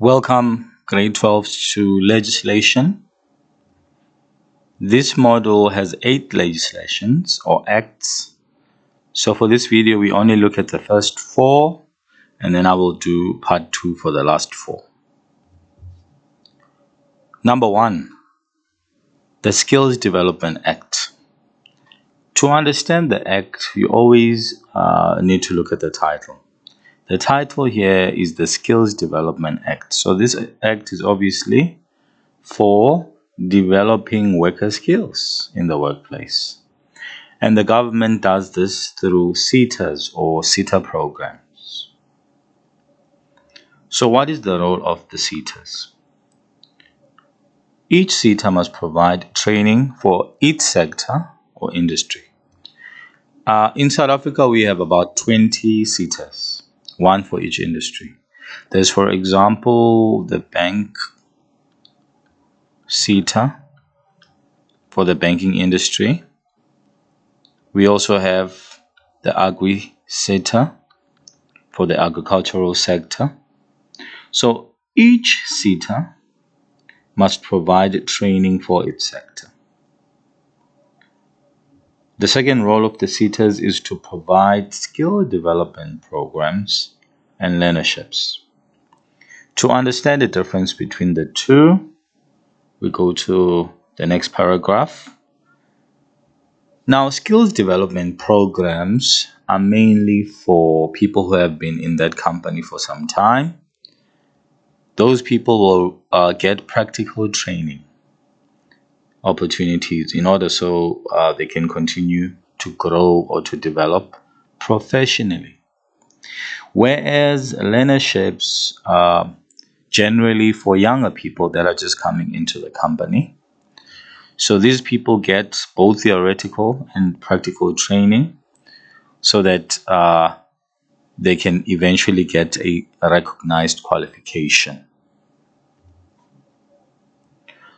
Welcome grade 12s to legislation. This module has 8 legislations or acts. So for this video, we only look at the first 4 and then I will do part 2 for the last 4. Number 1, the Skills Development Act. To understand the act, you always need to look at the title. The title here is the Skills Development Act. So this act is obviously for developing worker skills in the workplace. And the government does this through SETAs or SETA programs. So what is the role of the SETAs? Each SETA must provide training for each sector or industry. In South Africa, we have about 20 SETAs, one for each industry. There's, for example, the bank SETA for the banking industry. We also have the Agri SETA for the agricultural sector. So each SETA must provide training for its sector. The second role of the SETAs is to provide skill development programs and learnerships. To understand the difference between the two, we go to the next paragraph. Now, skills development programs are mainly for people who have been in that company for some time. Those people will get practical training opportunities in order so they can continue to grow or to develop professionally. Whereas learnerships are generally for younger people that are just coming into the company. So these people get both theoretical and practical training so that they can eventually get a recognized qualification.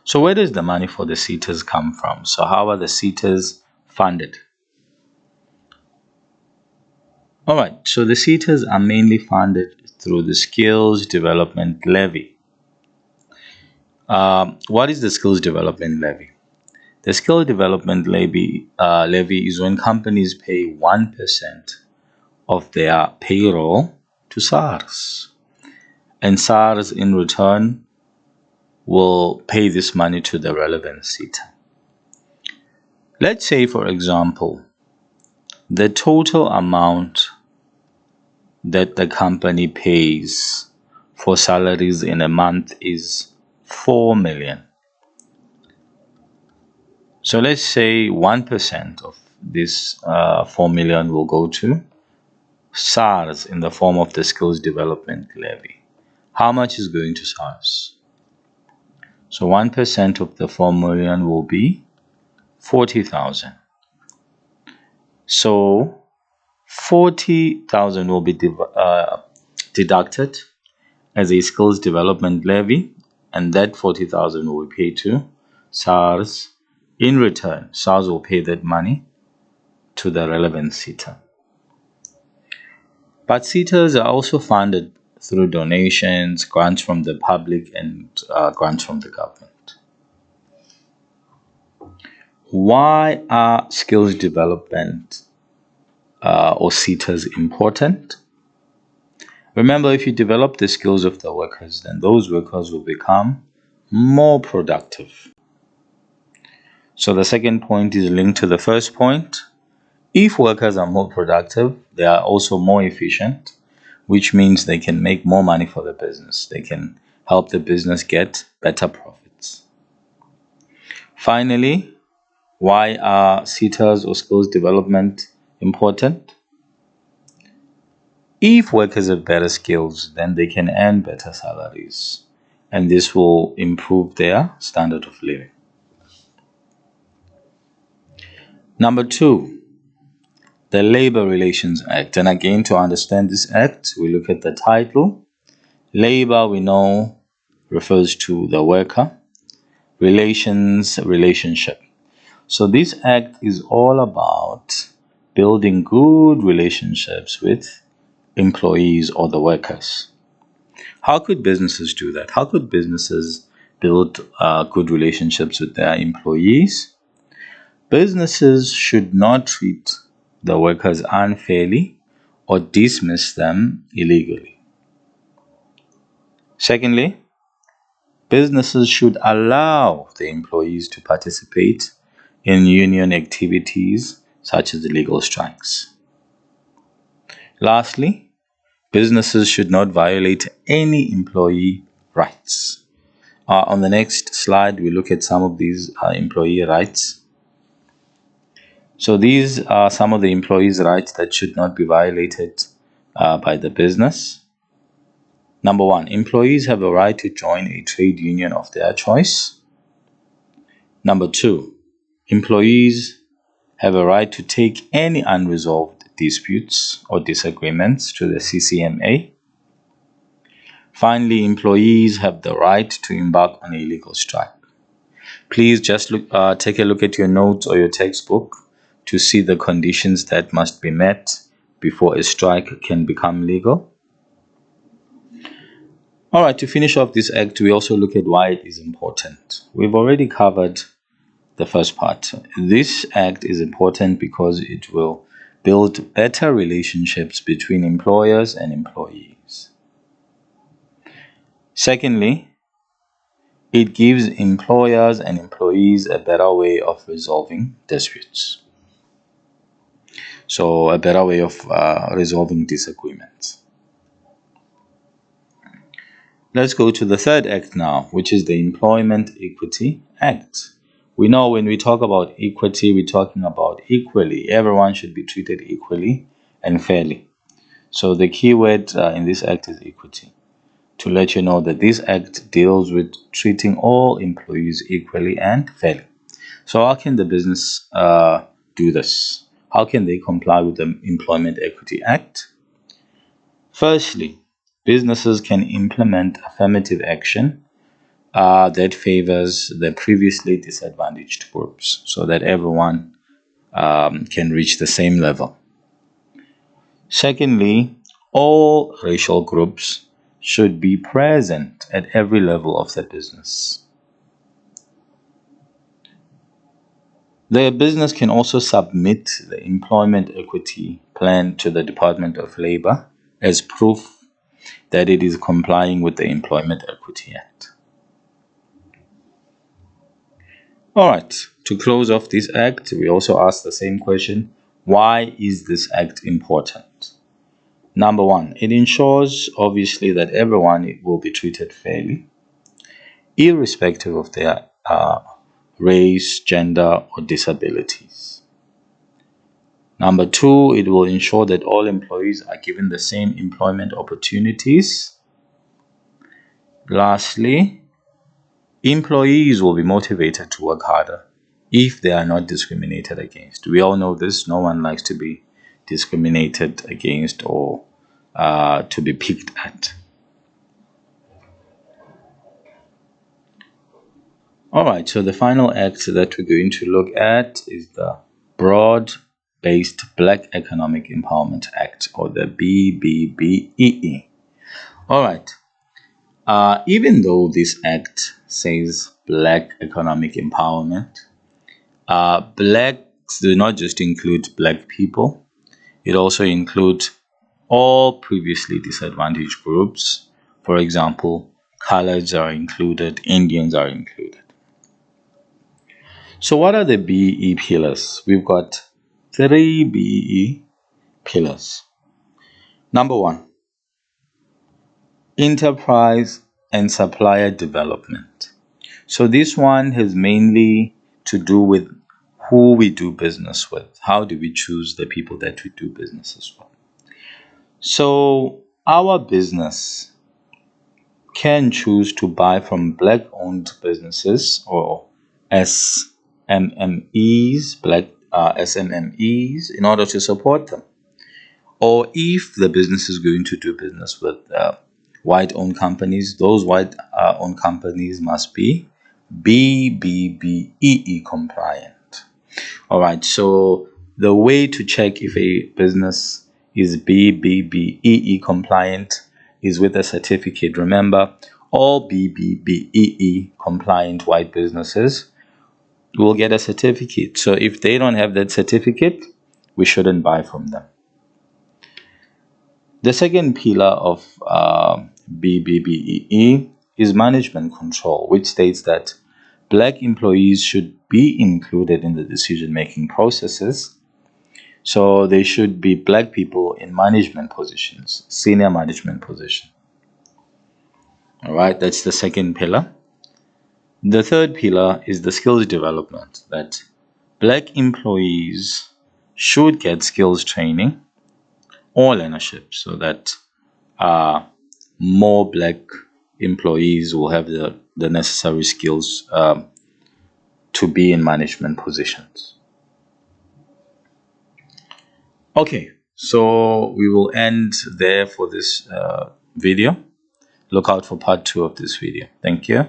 So where does the money for the SETAs come from? So how are the SETAs funded? All right, so the SETAs are mainly funded through the Skills Development Levy. What is the Skills Development Levy? The Skills Development Levy is when companies pay 1% of their payroll to SARS. And SARS in return will pay this money to the relevant SETA. Let's say, for example, the total amount that the company pays for salaries in a month is 4 million. So let's say 1% of this 4 million will go to SARS in the form of the Skills Development Levy. How much is going to SARS? So 1% of the 4 million will be 40,000. So 40,000 will be deducted as a Skills Development Levy, and that 40,000 will be paid to SARS. In return, SARS will pay that money to the relevant SETA. But SETAs are also funded through donations, grants from the public, and grants from the government. Why are skills development or SETAs important? Remember, if you develop the skills of the workers, then those workers will become more productive. So the second point is linked to the first point. If workers are more productive, they are also more efficient, which means they can make more money for the business. They can help the business get better profits. Finally, why are SETAs or skills development important? If workers have better skills, then they can earn better salaries, and this will improve their standard of living. Number 2, the Labor Relations Act. And again, to understand this act, we look at the title. Labor, we know, refers to the worker. Relations, relationship. So this act is all about building good relationships with employees or the workers. How could businesses do that? How could businesses build good relationships with their employees? Businesses should not treat the workers unfairly or dismiss them illegally. Secondly, businesses should allow the employees to participate in union activities such as legal strikes. Lastly, businesses should not violate any employee rights. On the next slide, we look at some of these employee rights. So these are some of the employees' rights that should not be violated by the business. Number one, employees have a right to join a trade union of their choice. Number two, employees have a right to take any unresolved disputes or disagreements to the CCMA. Finally, employees have the right to embark on a legal strike. Please just take a look at your notes or your textbook to see the conditions that must be met before a strike can become legal. All right, to finish off this act, we also look at why it is important. We've already covered the first part. This act is important because it will build better relationships between employers and employees. Secondly, it gives employers and employees a better way of resolving disputes. So a better way of resolving disagreements. Let's go to the third act now, which is the Employment Equity Act. We know when we talk about equity, we're talking about equally. Everyone should be treated equally and fairly. So the key word in this act is equity. To let you know that this act deals with treating all employees equally and fairly. So how can the business do this? How can they comply with the Employment Equity Act? Firstly, businesses can implement affirmative action that favors the previously disadvantaged groups so that everyone can reach the same level. Secondly, all racial groups should be present at every level of the business. The business can also submit the employment equity plan to the Department of Labor as proof that it is complying with the Employment Equity Act. All right, to close off this act, we also ask the same question: why is this act important? Number one, it ensures obviously that everyone will be treated fairly, irrespective of their race, gender, or disabilities. Number two, it will ensure that all employees are given the same employment opportunities. Lastly, employees will be motivated to work harder if they are not discriminated against. We all know this. No one likes to be discriminated against or to be picked at. All right, so the final act that we're going to look at is the Broad-Based Black Economic Empowerment Act, or the BBBEE. All right, even though this act says Black economic empowerment, blacks do not just include black people. It also includes all previously disadvantaged groups. For example, coloreds are included, Indians are included. So what are the BEE pillars? We've got 3 BEE pillars. Number one, enterprise and supplier development. So this one has mainly to do with who we do business with. How do we choose the people that we do businesses with? So our business can choose to buy from black-owned businesses or SMMEs, black SMMEs, in order to support them. Or if the business is going to do business with white-owned companies, those white-owned companies must be BBBEE compliant. All right, so the way to check if a business is BBBEE compliant is with a certificate. Remember, all BBBEE compliant white businesses will get a certificate. So if they don't have that certificate, we shouldn't buy from them. The second pillar of BBBEE is management control, which states that Black employees should be included in the decision-making processes. So they should be Black people in management positions, senior management position. All right, that's the second pillar. The third pillar is the skills development, that Black employees should get skills training or leadership so that more Black employees will have the necessary skills to be in management positions. Okay, so we will end there for this video. Look out for part 2 of this video. Thank you.